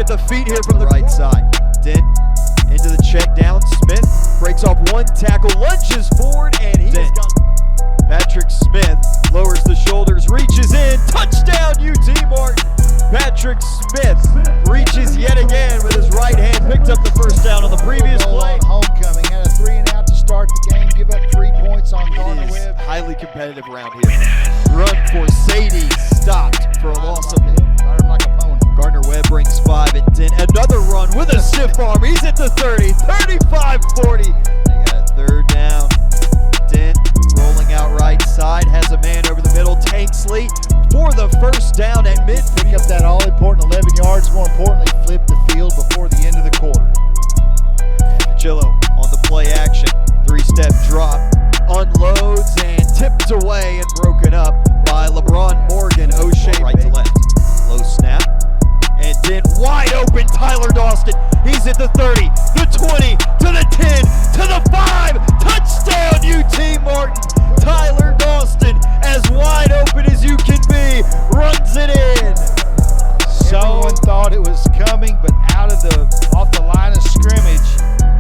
at the feet here from the right side. Dent into the check down. Smith breaks off one tackle, lunges forward, and he's got Patrick Smith lowers the shoulders, reaches in, touchdown UT Martin. Patrick Smith reaches yet again with his right hand, picked up the first down on the previous play. Homecoming had a 3-and-out to start the game, give up 3 points on Gardner. Webb. Highly competitive round here. Run for Sadie, stopped for a loss of like a pony. Gardner. Webb brings 5 and Dent. Another run with a stiff arm. He's at the 30, 35-40. They got a third down. Dent rolling out right side, has a man over the middle. Tanksley for the first down at mid. Pick up that all-important 11 yards. More importantly, flip the field before the end of the quarter. Chillo on the play action. 3-step drop. Unloads and tipped away and broken up by LeBron Morgan. O'Shea right to left. Low snap. And then wide open Tyler Dawson. He's at the 30, the 20, to the 10, to the 5. Touchdown UT Martin. Tyler Dawson, as wide open as you can be, runs it in. Someone thought it was coming, but off the line of scrimmage,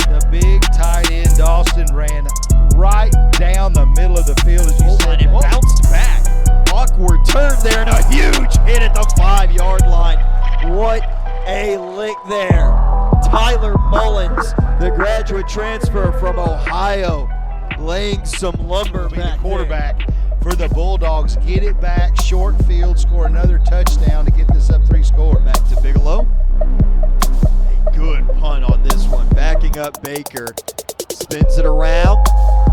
the big tight end Dawson ran right down the middle of the field as you said. And bounced back. Awkward turn there and a huge hit at the 5-yard line. What a lick there. Tyler Mullins, the graduate transfer from Ohio, laying some lumber back. The quarterback for the Bulldogs. Get it back, short field, score another touchdown to get this up 3 score. Back to Bigelow. A good punt on this one. Backing up Baker. Spins it around.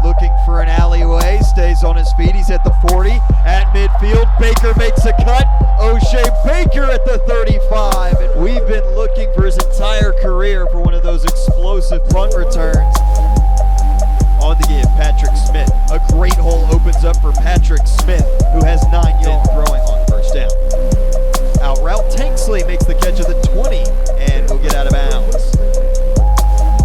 Looking for an alleyway. Stays on his feet. He's at the 40. At midfield, Baker makes a cut. O'Shea Baker at the 35. And we've been looking for his entire career for one of those explosive punt returns. On the give, Patrick Smith. A great hole opens up for Patrick Smith, who has 9 yards throwing on first down. Out route, Tanksley makes the catch of the 20 and will get out of bounds.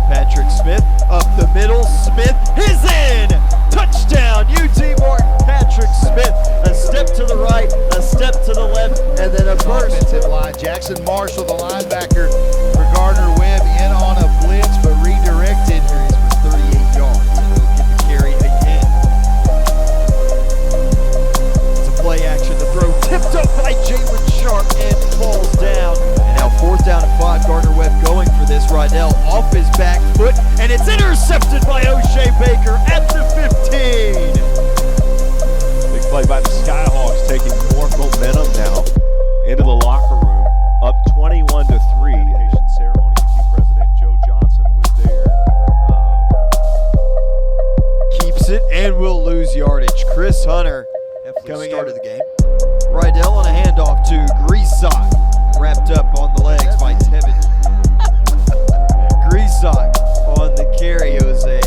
Patrick Smith up the middle. Smith is in. Touchdown UT Martin. Patrick Smith, a step to the right, a step to the left, and then a burst. Offensive line. Jackson Marshall, the linebacker for Gardner. Webb in on a blitz, but redirected. For 38 yards. And he'll get the carry again. It's a play action. The throw tipped up by Jalen Sharp and falls down. And now 4th down and 5. Gardner Webb going for this. Rydell off his back foot, and it's intercepted by O'Shea Baker at the 15. Big play by the Skyhawks, taking more momentum now into the locker room, up 21-3. Dedication ceremony, UT President Joe Johnson was there. Keeps it and will lose yardage. Chris Hunter coming out of the game. Rydell on a handoff to Greasock, wrapped up on the legs by Tevin. Greasock on the carry. It was a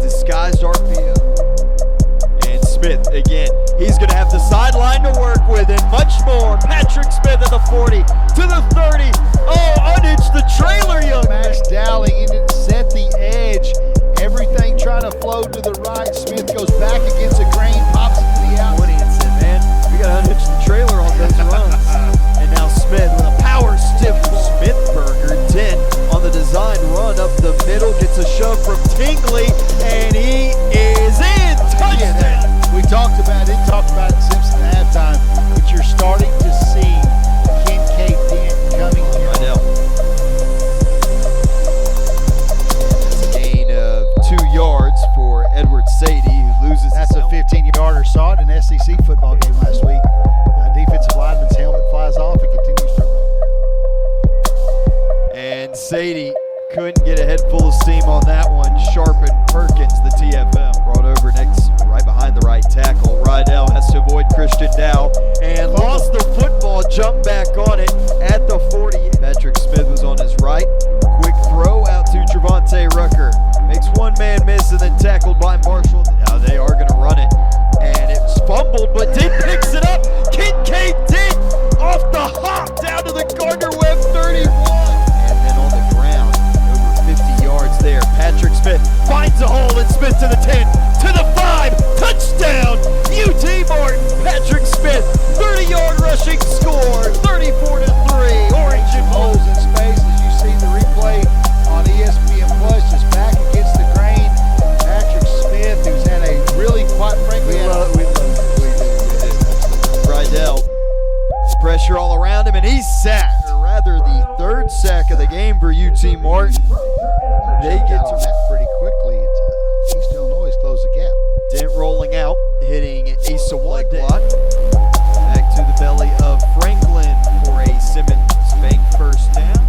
disguised RPO. And Smith again. He's going to have the sideline to work with and much more. Patrick Smith at the 40 to the 30. Oh, unhitch the trailer, young Max Dowling in it, set the edge. Everything trying to flow to the right. Smith goes back against the grain, pops it to the outside. And said, man, we got to unhitch the trailer on those runs. And now Smith with a power stiff Smithburger. Dent on the design run up the middle, gets a shove from Tingley, and he is in. Touchdown. We talked about it Simpson at halftime, but you're starting to see Kincaid Dent coming here. I know. That's a gain of 2 yards for Edward Sadie, who loses. That's a 15-yarder. Saw it in an SEC football game last week. Defensive lineman's helmet flies off and continues to run. And Sadie couldn't get a head full of steam on that one. Sharpen Perkins, the TFL, brought over next, right behind the right tackle. Rydell has to avoid Christian Dow and lost the football, jumped back on it at the 40. Patrick Smith was on his right. Quick throw out to Trevontae Rucker. Makes one man miss and then tackled by Marshall. Now they are going to run it. And it's fumbled, but Dent picks it up. Kincaid Dent off the hop down to the Gardner Webb 31. And then on the ground, over 50 yards there. Patrick Smith finds a hole and Smith to the 10, to the 5. Touchdown, UT Martin. Patrick Smith, 30-yard rushing score, 34-3. Orange and blue. Pressure all around him, and he's sacked. Or rather, the third sack of the game for UT Martin. They get on to that pretty quickly. East Illinois closed the gap. Dent rolling out, hitting Asa Whiteblot. Back to the belly of Franklin for a Simmons Bank first down.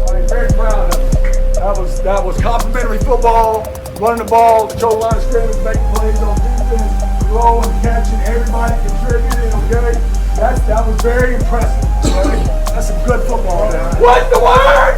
I'm very proud of it. That was complimentary football, running the ball, control line of scrimmage, making plays on defense, throwing, catching, everybody contributed, okay? That was very impressive, okay? That's some good football there. What's the word?